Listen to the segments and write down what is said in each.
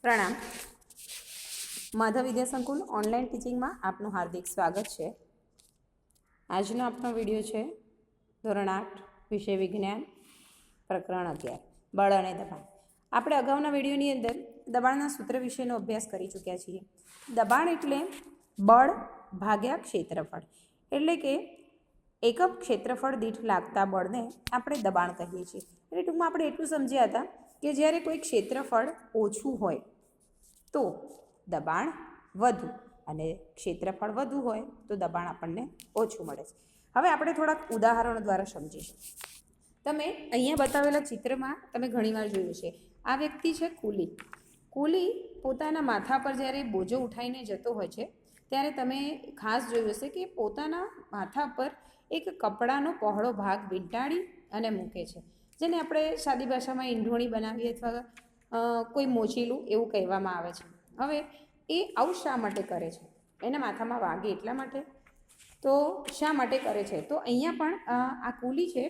પ્રણામ. માધવ વિદ્યા સંકુલ ઓનલાઈન ટીચિંગમાં આપનું હાર્દિક સ્વાગત છે. આજનો આપણો વિડીયો છે ધોરણ 8 વિષય વિજ્ઞાન પ્રકરણ 11 બળ અને દબાણ. આપણે અગાઉના વિડીયોની અંદર દબાણના સૂત્ર વિશેનો અભ્યાસ કરી ચૂક્યા છીએ. દબાણ એટલે બળ ભાગ્યા ક્ષેત્રફળ, એટલે કે એકમ ક્ષેત્રફળ દીઠ લાગતા બળને આપણે દબાણ કહીએ છીએ. એટલે ટૂંકમાં આપણે એટલું સમજ્યા હતા કે જ્યારે કોઈ ક્ષેત્રફળ ઓછું હોય તો દબાણ વધુ અને ક્ષેત્રફળ વધુ હોય તો દબાણ આપણને ઓછું મળે છે. હવે આપણે થોડાક ઉદાહરણો દ્વારા સમજીશું. તમે અહીંયા બતાવેલા ચિત્રમાં તમે ઘણીવાર જોયું છે, આ વ્યક્તિ છે કુલી. કુલી પોતાના માથા પર જ્યારે બોજો ઉઠાવીને જતો હોય છે ત્યારે તમે ખાસ જોયું હશે કે પોતાના માથા પર એક કપડાનો પહોળો ભાગ વીંટાળી અને મૂકે છે, જેને આપણે સાદી ભાષામાં ઈંઢોણી બનાવીએ અથવા કોઈ મોચીલું એવું કહેવામાં આવે છે. હવે એ આવું શા માટે કરે છે? એના માથામાં વાગે એટલા માટે. તો શા માટે કરે છે? તો અહીંયા પણ આ કુલી છે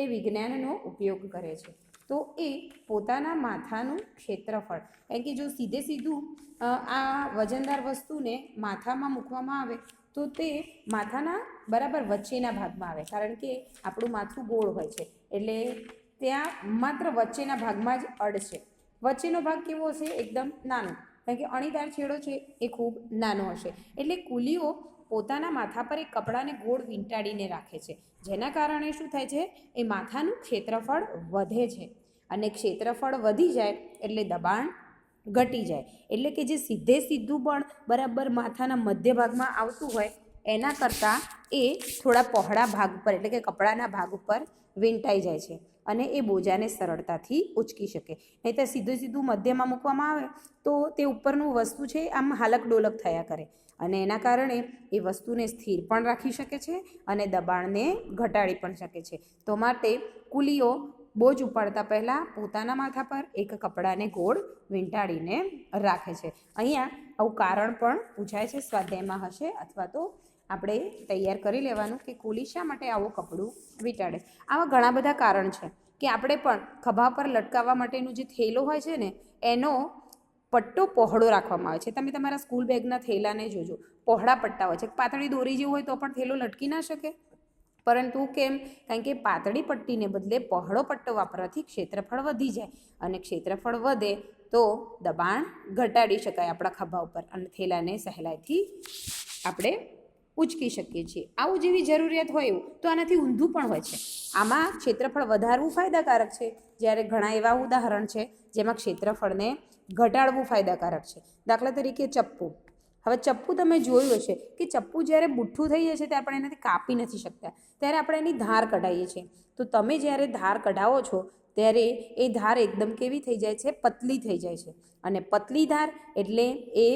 એ વિજ્ઞાનનો ઉપયોગ કરે છે. તો એ પોતાના માથાનું ક્ષેત્રફળ, કારણ કે જો સીધે સીધું આ વજનદાર વસ્તુને માથામાં મૂકવામાં આવે તો તે માથાના બરાબર વચ્ચેના ભાગમાં આવે, કારણ કે આપણું માથું ગોળ હોય છે એટલે ત્યાં માત્ર વચ્ચેના ભાગમાં જ અડશે. વચ્ચેનો ભાગ કેવો હશે? એકદમ નાનો, કારણ કે અણીદાર છેડો છે એ ખૂબ નાનો હશે. એટલે કુલીઓ પોતાના માથા પર એક કપડાને ગોળ વીંટાડીને રાખે છે, જેના કારણે શું થાય છે? એ માથાનું ક્ષેત્રફળ વધે છે અને ક્ષેત્રફળ વધી જાય એટલે દબાણ ઘટી જાય. એટલે કે જે સીધે સીધું બળ બરાબર માથાના મધ્ય ભાગમાં આવતું હોય એના કરતાં એ થોડા પહોળા ભાગ ઉપર, એટલે કે કપડાના ભાગ ઉપર વીંટાઈ જાય છે અને એ બોજાને સરળતાથી ઉચકી શકે. નહીં તો સીધું સીધું મધ્યમાં મૂકવામાં આવે તો તે ઉપરનું વસ્તુ છે આમ હાલક ડોલક થયા કરે અને એના કારણે એ વસ્તુને સ્થિર પણ રાખી શકે છે અને દબાણને ઘટાડી પણ શકે છે. તો માટે કુલીઓ બોજ ઉપાડતા પહેલાં પોતાના માથા પર એક કપડાને ગોળ વીંટાડીને રાખે છે. અહીંયા આવું કારણ પણ પૂછાય છે, સ્વાધ્યાયમાં હશે અથવા તો આપણે તૈયાર કરી લેવાનું કે કુલી શા માટે આવું કપડું વીંટાડે. આવા ઘણા બધા કારણ છે કે આપણે પણ ખભા પર લટકાવવા માટેનું જે થેલો હોય છે ને એનો પટ્ટો પહોળો રાખવામાં આવે છે. તમે તમારા સ્કૂલ બેગના થેલાને જોજો, પહોળા પટ્ટા હોય છે. પાતળી દોરી જેવું હોય તો પણ થેલો લટકી ના શકે, પરંતુ કેમ? કારણ કે પાતળી પટ્ટીને બદલે પહોળો પટ્ટો વાપરવાથી ક્ષેત્રફળ વધી જાય અને ક્ષેત્રફળ વધે તો દબાણ ઘટાડી શકાય આપણા ખભા ઉપર અને થેલાને સહેલાઈથી આપણે ઉચકી શકીએ છીએ. આવું જેવી જરૂરિયાત હોય એવું તો આનાથી ઊંધું પણ હોય છે. આમાં ક્ષેત્રફળ વધારવું ફાયદાકારક છે, જ્યારે ઘણા એવા ઉદાહરણ છે જેમાં ક્ષેત્રફળને ઘટાડવું ફાયદાકારક છે. દાખલા તરીકે ચપ્પુ. હવે ચપ્પુ તમે જોયું હશે કે ચપ્પુ જ્યારે બુઠ્ઠું થઈ જાય છે ત્યારે આપણે એનાથી કાપી નથી શકતા, ત્યારે આપણે એની ધાર કઢાવીએ છીએ. તો તમે જ્યારે ધાર કઢાવો છો ત્યારે એ ધાર એકદમ કેવી થઈ જાય છે? પતલી થઈ જાય છે. અને પતલી ધાર એટલે એ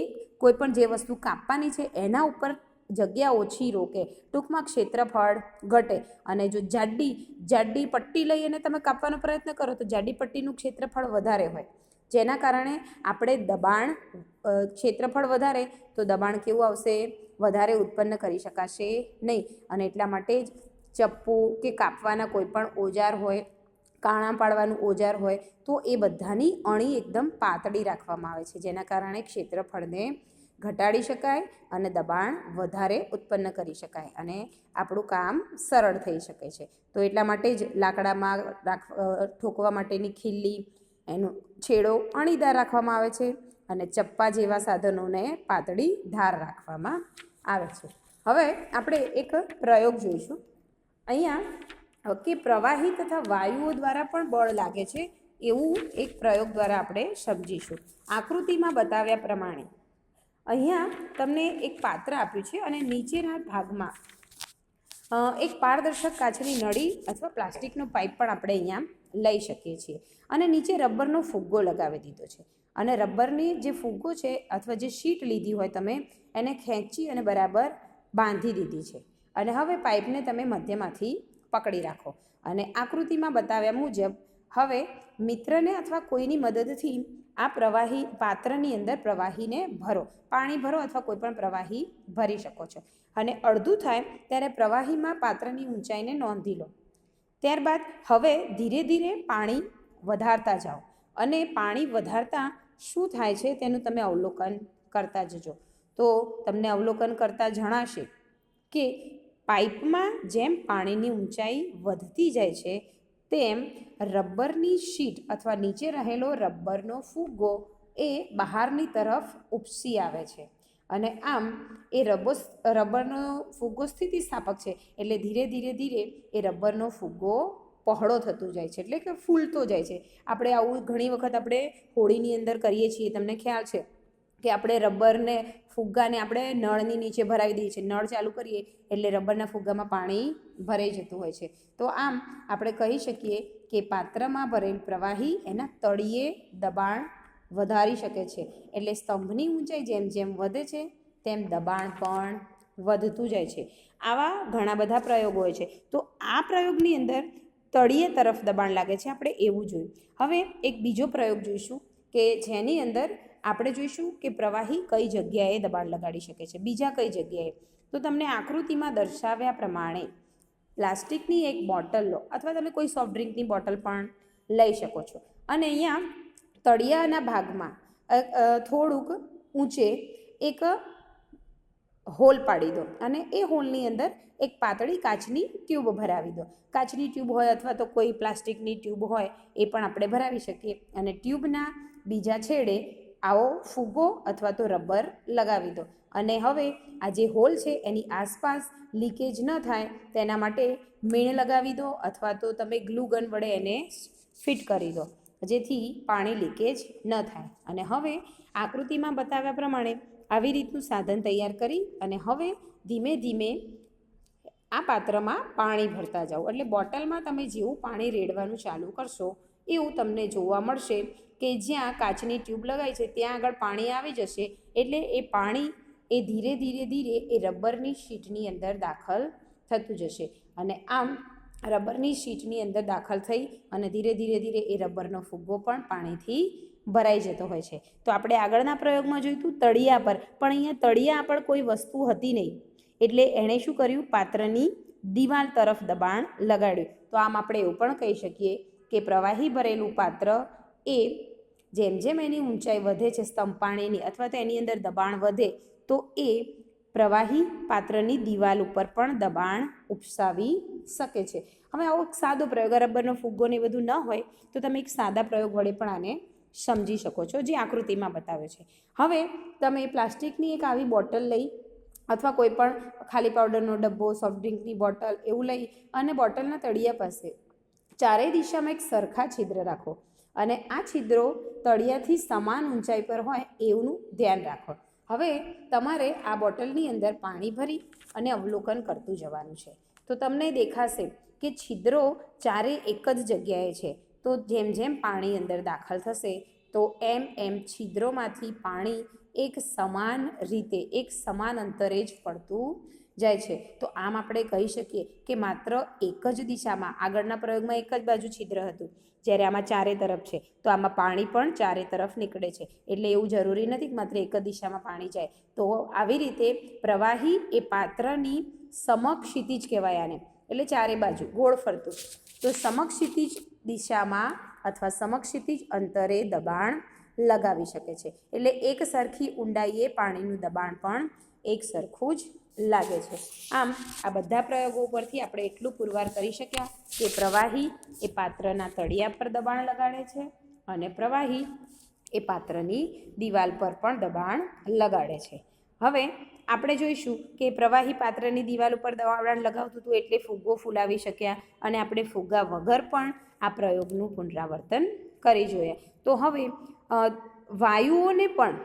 કોઈ પણ જે વસ્તુ કાપવાની છે એના ઉપર જગ્યા ઓછી રોકે, ટૂંકમાં ક્ષેત્રફળ ઘટે. અને જો જાડી પટ્ટી લઈ અને તમે કાપવાનો પ્રયત્ન કરો તો જાડી પટ્ટીનું ક્ષેત્રફળ વધારે હોય, જેના કારણે આપણે દબાણ ક્ષેત્રફળ વધારે તો દબાણ કેવું આવશે? વધારે ઉત્પન્ન કરી શકાશે નહીં. અને એટલા માટે જ ચપ્પુ કે કાપવાના કોઈ પણ ઓજાર હોય, કાણા પાડવાનું ઓજાર હોય તો એ બધાની અણી એકદમ પાતળી રાખવામાં આવે છે, જેના કારણે ક્ષેત્રફળને ઘટાડી શકાય અને દબાણ વધારે ઉત્પન્ન કરી શકાય અને આપણું કામ સરળ થઈ શકે છે. તો એટલા માટે જ લાકડામાં ઠોકવા માટેની ખીલ્લી, એનો છેડો અણીદાર રાખવામાં આવે છે અને ચપ્પા જેવા સાધનોને પાતળી ધાર રાખવામાં આવે છે. હવે આપણે એક પ્રયોગ જોઈશું અહીંયા કે પ્રવાહી તથા વાયુઓ દ્વારા પણ બળ લાગે છે એવું એક પ્રયોગ દ્વારા આપણે સમજીશું. આકૃતિમાં બતાવ્યા પ્રમાણે અહીંયા તમને એક પાત્ર આપ્યું છે અને નીચેના ભાગમાં એક પારદર્શક કાચની નળી અથવા પ્લાસ્ટિકનો પાઇપ પણ આપણે અહીંયા લઈ શકીએ છીએ અને નીચે રબરનો ફુગ્ગો લગાવી દીધો છે અને રબરની જે ફુગ્ગો છે અથવા જે શીટ લીધી હોય તમે એને ખેંચી અને બરાબર બાંધી દીધી છે. અને હવે પાઇપને તમે મધ્યમાંથી પકડી રાખો અને આકૃતિમાં બતાવ્યા મુજબ હવે મિત્રને અથવા કોઈની મદદથી આ પ્રવાહી પાત્રની અંદર પ્રવાહીને ભરો, પાણી ભરો અથવા કોઈ પણ પ્રવાહી ભરી શકો છો અને અડધું થાય ત્યારે પ્રવાહીમાં પાત્રની ઊંચાઈને નોંધી લો. ત્યારબાદ હવે ધીરે ધીરે પાણી વધારતા જાઓ અને પાણી વધારતા શું થાય છે તેનું તમે અવલોકન કરતા જજો. તો તમને અવલોકન કરતાં જણાશે કે પાઇપમાં જેમ પાણીની ઊંચાઈ વધતી જાય છે તેમ રબરની શીટ અથવા નીચે રહેલો રબરનો ફુગ્ગો એ બહારની તરફ ઉપસી આવે છે. અને આમ એ રબરનો ફુગ્ગો સ્થિતિસ્થાપક છે, એટલે ધીરે ધીરે ધીરે એ રબરનો ફુગ્ગો પહોળો થતો જાય છે, એટલે કે ફૂલતો જાય છે. આપણે આવું ઘણી વખત આપણે હોળીની અંદર કરીએ છીએ. તમને ખ્યાલ છે કે આપણે રબરને ફુગ્ગાને આપણે નળની નીચે ભરાવી દઈએ છીએ. નળ ચાલુ કરીએ એટલે રબરના ફુગ્ગામાં પાણી ભરાઈ જતું હોય છે. તો આમ આપણે કહી શકીએ કે પાત્રમાં ભરેલ પ્રવાહી એના તળિયે દબાણ વધારી શકે છે. એટલે સ્તંભની ઊંચાઈ જેમ જેમ વધે છે તેમ દબાણ પણ વધતું જાય છે. આવા ઘણા બધા પ્રયોગો હોય છે. તો આ પ્રયોગની અંદર તળિયે તરફ દબાણ લાગે છે, આપણે એવું જોયું. હવે એક બીજો પ્રયોગ જોઈશું કે જેની અંદર આપણે જોઈશું કે પ્રવાહી કઈ જગ્યાએ દબાણ લગાડી શકે છે, બીજા કઈ જગ્યાએ. તો તમને આકૃતિમાં દર્શાવ્યા પ્રમાણે પ્લાસ્ટિકની એક બોટલ લો, અથવા તમે કોઈ સોફ્ટ ડ્રિંકની બોટલ પણ લઈ શકો છો. અને અહીંયા તળિયાના ભાગમાં થોડુંક ઊંચે એક હોલ પાડી દો અને એ હોલની અંદર એક પાતળી કાચની ટ્યુબ ભરાવી દો. કાચની ટ્યુબ હોય અથવા તો કોઈ પ્લાસ્ટિકની ટ્યુબ હોય એ પણ આપણે ભરાવી શકીએ. અને ટ્યુબના બીજા છેડે આવો ફુગ્ગો અથવા તો રબર લગાવી દો. અને હવે આ જે હોલ છે એની આસપાસ લીકેજ ન થાય તેના માટે મીણ લગાવી દો, અથવા તો તમે ગ્લુ ગન વડે એને ફિટ કરી દો, જેથી પાણી લીકેજ ન થાય. અને હવે આકૃતિમાં બતાવ્યા પ્રમાણે આવી રીતનું સાધન તૈયાર કરી અને હવે ધીમે ધીમે આ પાત્રમાં પાણી ભરતા જાઓ. એટલે બોટલમાં તમે જેવું પાણી રેડવાનું ચાલુ કરશો એવું તમને જોવા મળશે કે જ્યાં કાચની ટ્યુબ લગાવી છે ત્યાં આગળ પાણી આવી જશે. એટલે એ પાણી એ ધીરે ધીરે ધીરે એ રબરની શીટની અંદર દાખલ થતું જશે. અને આમ રબરની શીટની અંદર દાખલ થઈ અને ધીરે ધીરે ધીરે એ રબરનો ફુગ્ગો પણ પાણીથી ભરાઈ જતો હોય છે. તો આપણે આગળના પ્રયોગમાં જોયું હતું તળિયા પર, પણ અહીંયા તળિયા પર કોઈ વસ્તુ હતી નહીં, એટલે એણે શું કર્યું, પાત્રની દિવાલ તરફ દબાણ લગાડ્યું. તો આમ આપણે એવું પણ કહી શકીએ કે પ્રવાહી ભરેલું પાત્ર એ જેમ જેમ એની ઊંચાઈ વધે છે સ્તંભ પાણીની, અથવા તો એની અંદર દબાણ વધે તો એ પ્રવાહી પાત્રની દિવાલ ઉપર પણ દબાણ ઉપસાવી શકે છે. હવે આવો સાદો પ્રયોગ, રબરનો ફુગ્ગો ને બધું ન હોય તો તમે એક સાદા પ્રયોગ વડે પણ આને સમજી શકો છો, જે આકૃતિમાં બતાવ્યો છે. હવે તમે પ્લાસ્ટિકની એક આવી બોટલ લઈ અથવા કોઈ પણ ખાલી પાવડરનો ડબ્બો, સોફ્ટ ડ્રિંકની બોટલ એવું લઈ અને બોટલના તળિયા પાસે ચારેય દિશામાં એક સરખા છિદ્ર રાખો અને આ છિદ્રો તળિયાથી સમાન ઊંચાઈ પર હોય એવું ધ્યાન રાખો. હવે તમારે આ બોટલની અંદર પાણી ભરી અને અવલોકન કરતું જવાનું છે. તો તમને દેખાશે કે છિદ્રો ચારે એક જ જગ્યાએ છે. તો જેમ જેમ પાણી અંદર દાખલ થશે તો એમ એમ છિદ્રોમાંથી પાણી એક સમાન રીતે, એક સમાન અંતરે જ પડતું જાય છે. તો આમ આપણે કહી શકીએ કે માત્ર એક જ દિશામાં, આગળના પ્રયોગમાં એક જ બાજુ છિદ્ર હતું, જ્યારે આમાં ચારે તરફ છે તો આમાં પાણી પણ ચારે તરફ નીકળે છે. એટલે એવું જરૂરી નથી કે માત્ર એક જ દિશામાં પાણી જાય. તો આવી રીતે પ્રવાહી એ પાત્રની સમક્ષિતિજ કહેવાય આને, એટલે ચારે બાજુ ગોળ ફરતું. તો સમક્ષિતિજ દિશામાં અથવા સમક્ષિતિજ અંતરે દબાણ લગાવી શકે છે. એટલે એક સરખી ઊંડાઈએ પાણીનું દબાણ પણ એક સરખું જ લાગે છે. આમ આ બધા પ્રયોગો પરથી આપણે એટલું પુરવાર કરી શક્યા કે પ્રવાહી એ પાત્રના તળિયા પર દબાણ લગાડે છે અને પ્રવાહી એ પાત્રની દિવાલ પર પણ દબાણ લગાડે છે. હવે આપણે જોઈશું કે પ્રવાહી પાત્રની દિવાલ ઉપર દબાણ લગાવતું હતું એટલે ફુગ્ગો ફૂલાવી શક્યા, અને આપણે ફુગ્ગા વગર પણ આ પ્રયોગનું પુનરાવર્તન કરી જોયા. તો હવે વાયુઓને પણ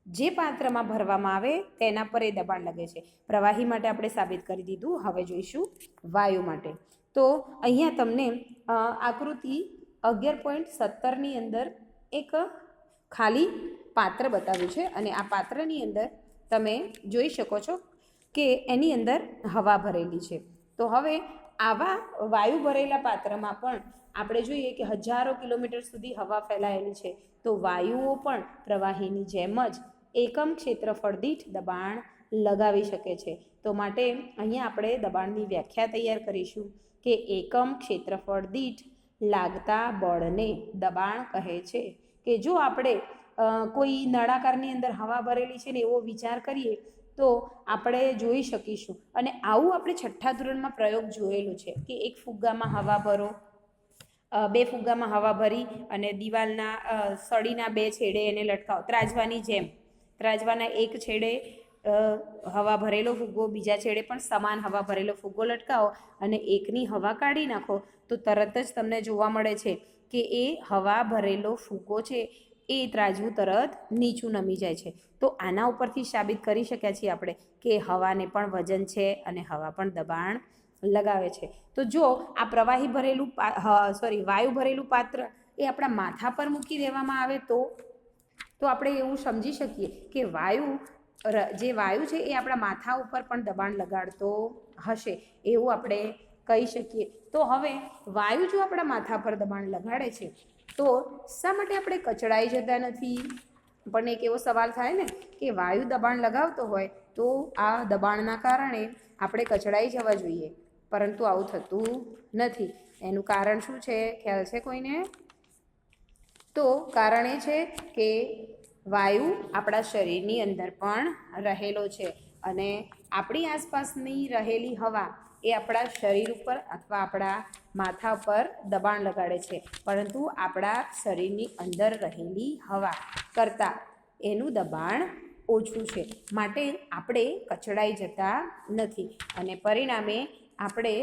જે પાત્રમાં ભરવામાં આવે તેના પર એ દબાણ લાગે છે. પ્રવાહી માટે આપણે સાબિત કરી દીધું. હવે જોઈશું વાયુ માટે. તો અહીંયા તમને આકૃતિ 11.17ની અંદર એક ખાલી પાત્ર બતાવ્યું છે અને આ પાત્રની અંદર તમે જોઈ શકો છો કે એની અંદર હવા ભરેલી છે. તો હવે આવા વાયુ ભરેલા પાત્રમાં પણ આપણે જોઈએ કે હજારો કિલોમીટર સુધી હવા ફેલાયેલી છે. તો વાયુઓ પણ પ્રવાહીની જેમ જ એકમ ક્ષેત્રફળ દીઠ દબાણ લગાવી શકે છે. તો માટે અહીંયા આપણે દબાણની વ્યાખ્યા તૈયાર કરીશું કે એકમ ક્ષેત્રફળ દીઠ લાગતા બળને દબાણ કહે છે. કે જો આપણે કોઈ નળાકારની અંદર હવા ભરેલી છે ને એવો વિચાર કરીએ તો આપણે જોઈ શકીશું. અને આવું આપણે 6થા ધોરણમાં પ્રયોગ જોયેલો છે કે એક ફુગ્ગામાં હવા ભરો, 2 ફુગ્ગામાં હવા ભરી અને દિવાલના સળીના 2 છેડે એને લટકાવો, ત્રાજવાની જેમ. ત્રાજવાના એક છેડે હવા ભરેલો ફુગ્ગો, બીજા છેડે પણ સમાન હવા ભરેલો ફુગ્ગો લટકાવો અને એકની હવા કાઢી નાખો તો તરત જ તમને જોવા મળે છે કે એ હવા ભરેલો ફુગ્ગો છે એ ત્રાજવું તરત નીચું નમી જાય છે. તો આના ઉપરથી સાબિત કરી શક્યા છીએ આપણે કે હવાને પણ વજન છે અને હવા પણ દબાણ લગાવે છે. તો જો આ પ્રવાહી ભરેલું વાયુ ભરેલું પાત્ર એ આપણા માથા પર મૂકી દેવામાં આવે તો આપણે એવું સમજી શકીએ કે જે વાયુ છે એ આપણા માથા ઉપર પણ દબાણ લગાડતો હશે એવું આપણે કહી શકીએ. તો હવે વાયુ જો આપણા માથા પર દબાણ લગાડે છે તો શા માટે આપણે કચડાઈ જતા નથી? પણ એક એવો સવાલ થાય ને કે વાયુ દબાણ લગાવતો હોય તો આ દબાણના કારણે આપણે કચડાઈ જવા જોઈએ, પરંતુ આવું થતું નથી. એનું કારણ શું છે? ખ્યાલ છે કોઈને? તો કારણ એ છે કે વાયુ આપણા શરીરની અંદર પણ રહેલો છે અને આપણી આસપાસની રહેલી હવા એ આપણા શરીર ઉપર અથવા આપણા માથા પર દબાણ લગાડે છે, પરંતુ આપણા શરીરની અંદર રહેલી હવા કરતાં એનું દબાણ ઓછું છે, માટે આપણે કચડાઈ જતા નથી અને પરિણામે આપણે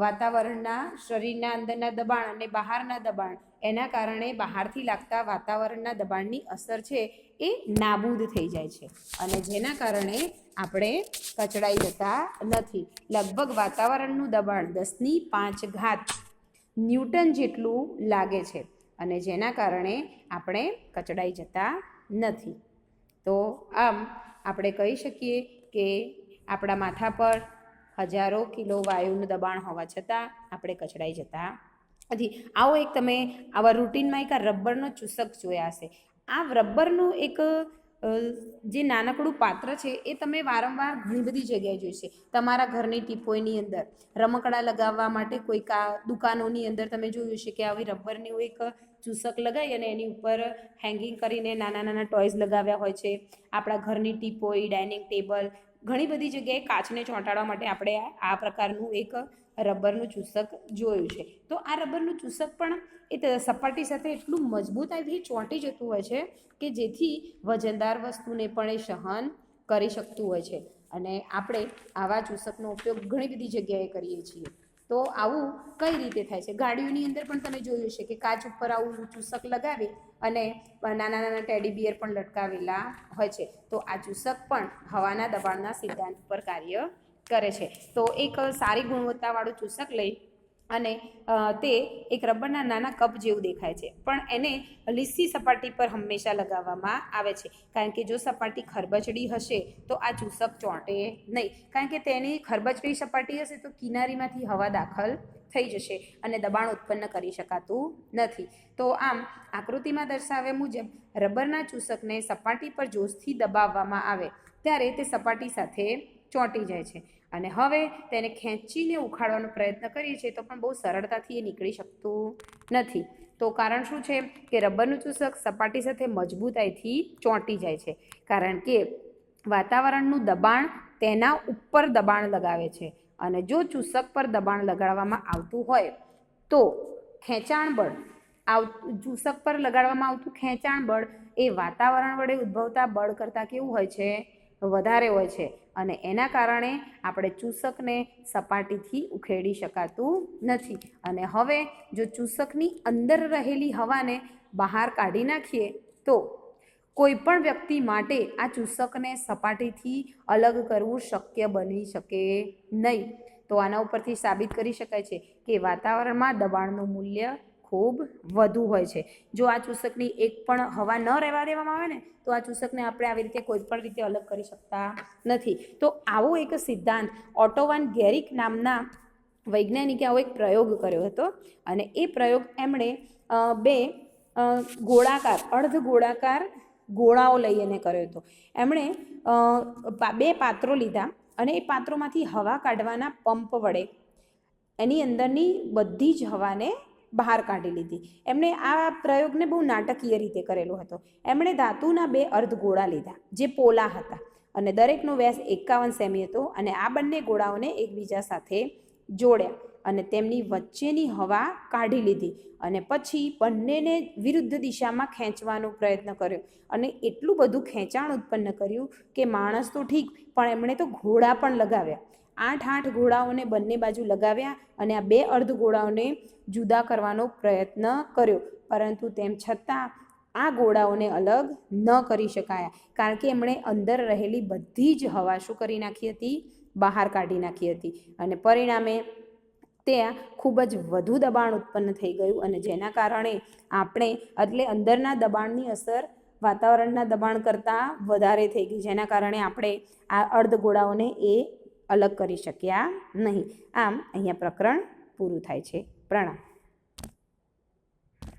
વાતાવરણના શરીરના અંદરના દબાણ અને બહારના દબાણ એના કારણે બહારથી લાગતા વાતાવરણના દબાણની અસર છે એ નાબૂદ થઈ જાય છે અને જેના કારણે આપણે કચડાઈ જતા નથી. લગભગ વાતાવરણનું દબાણ 10⁵ ન્યૂટન જેટલું લાગે છે અને જેના કારણે આપણે કચડાઈ જતા નથી. તો આમ આપણે કહી શકીએ કે આપણા માથા પર હજારો કિલો વાયુનું દબાણ હોવા છતાં આપણે કચડાઈ જતા નથી. આવો એક તમે આવા રૂટીનમાં એક રબરનો ચૂસક જોયા હશે. આ રબરનું એક જે નાનકડું પાત્ર છે એ તમે વારંવાર ઘણી બધી જગ્યાએ જોઈશે. તમારા ઘરની ટીપોઈની અંદર રમકડા લગાવવા માટે કોઈક દુકાનોની અંદર તમે જોયું છે કે આવી રબરનું એક ચૂસક લગાવી અને એની ઉપર હેંગિંગ કરીને નાના નાના ટોયઝ લગાવ્યા હોય છે. આપણા ઘરની ટીપોઈ, ડાઇનિંગ ટેબલ, ઘણી બધી જગ્યાએ કાચને ચોંટાડવા માટે આપણે આ પ્રકારનું એક રબરનું ચૂસક જોયું છે. તો આ રબરનું ચૂસક પણ એ સપાટી સાથે એટલું મજબૂતાઈથી ચોંટી જતું હોય છે કે જેથી વજનદાર વસ્તુને પણ એ સહન કરી શકતું હોય છે અને આપણે આવા ચૂસકનો ઉપયોગ ઘણી બધી જગ્યાએ કરીએ છીએ. તો આવું કઈ રીતે થાય છે? ગાડીઓની અંદર પણ તમે જોયું છે કે કાચ ઉપર આવું ચૂસક લગાવી અને નાના નાના ટેડી બિયર પણ લટકાવેલા હોય છે. તો આ ચૂસક પણ હવાના દબાણના સિદ્ધાંત પર કાર્ય કરે છે. તો એક સારી ગુણવત્તાવાળું ચૂસક લઈ અને તે એક રબરના નાના કપ જેવું દેખાય છે, પણ એને લીસી સપાટી પર હંમેશા લગાવવામાં આવે છે, કારણ કે જો સપાટી ખરબચડી હશે તો આ ચૂસક ચોંટે નહીં, કારણ કે તેની ખરબચડી સપાટી હશે તો કિનારીમાંથી હવા દાખલ થઈ જશે અને દબાણ ઉત્પન્ન કરી શકાતું નથી. તો આમ આકૃતિમાં દર્શાવ્યા મુજબ રબરના ચૂસકને સપાટી પર જોશથી દબાવવામાં આવે ત્યારે તે સપાટી સાથે ચોંટી જાય છે અને હવે તેને ખેંચીને ઉખાડવાનો પ્રયત્ન કરીએ છીએ તો પણ બહુ સરળતાથી એ નીકળી શકતું નથી. તો કારણ શું છે કે રબરનું ચૂસક સપાટી સાથે મજબૂતાઈથી ચોંટી જાય છે, કારણ કે વાતાવરણનું દબાણ તેના ઉપર દબાણ લગાવે છે અને જો ચૂસક પર દબાણ લગાડવામાં આવતું હોય તો ખેંચાણ બળ ચૂસક પર લગાડવામાં આવતું ખેંચાણ બળ એ વાતાવરણ વડે ઉદ્ભવતા બળ કરતાં કેવું હોય છે? વધારે હોય છે અને એના કારણે આપણે ચૂસકને સપાટીથી ઉખેડી શકાતું નથી. અને હવે જો ચૂસકની અંદર રહેલી હવાને બહાર કાઢી નાખીએ તો કોઈ પણ વ્યક્તિ માટે આ ચૂસકને સપાટીથી અલગ કરવું શક્ય બની શકે નહીં. તો આના ઉપરથી સાબિત કરી શકાય છે કે વાતાવરણમાં દબાણનું મૂલ્ય ખૂબ વધુ હોય છે. જો આ ચૂસકની એક પણ હવા ન રહેવા દેવામાં આવે ને તો આ ચૂસકને આપણે આવી રીતે કોઈ પણ રીતે અલગ કરી શકતા નથી. તો આવો એક સિદ્ધાંત ઓટો વાન ગેરિક નામના વૈજ્ઞાનિકે આવો એક પ્રયોગ કર્યો હતો અને એ પ્રયોગ એમણે 2 ગોળાકાર અર્ધ ગોળાકાર ગોળાઓ લઈને કર્યો હતો. એમણે 2 પાત્રો લીધા અને એ પાત્રોમાંથી હવા કાઢવાના પંપ વડે એની અંદરની બધી જ હવાને બહાર કાઢી લીધી. એમણે આ પ્રયોગને બહુ નાટકીય રીતે કરેલો હતો. એમણે ધાતુના 2 અર્ધગોળા લીધા જે પોલા હતા અને દરેકનો વ્યાસ 51 સેમી હતો અને આ બંને ગોળાઓને એકબીજા સાથે જોડ્યા અને તેમની વચ્ચેની હવા કાઢી લીધી અને પછી બંનેને વિરુદ્ધ દિશામાં ખેંચવાનો પ્રયત્ન કર્યો અને એટલું બધું ખેંચાણ ઉત્પન્ન કર્યું કે માણસ તો ઠીક પણ એમણે તો ઘોડા પણ લગાવ્યા. 8 ઘોડાઓને બંને બાજુ લગાવ્યા અને આ 2 અર્ધ ગોળાઓને જુદા કરવાનો પ્રયત્ન કર્યો, પરંતુ તેમ છતાં આ ગોળાઓને અલગ ન કરી શકાયા કારણ કે એમણે અંદર રહેલી બધી જ હવા શું કરી નાખી હતી? બહાર કાઢી નાખી હતી અને પરિણામે ત્યાં ખૂબ જ વધુ દબાણ ઉત્પન્ન થઈ ગયું અને જેના કારણે આપણે એટલે અંદરના દબાણની અસર વાતાવરણના દબાણ કરતાં વધારે થઈ ગઈ, જેના કારણે આપણે આ અર્ધગોળાઓને એ અલગ કરી શક્યા નહીં. આમ અહીંયા પ્રકરણ પૂરું થાય છે. પ્રણામ.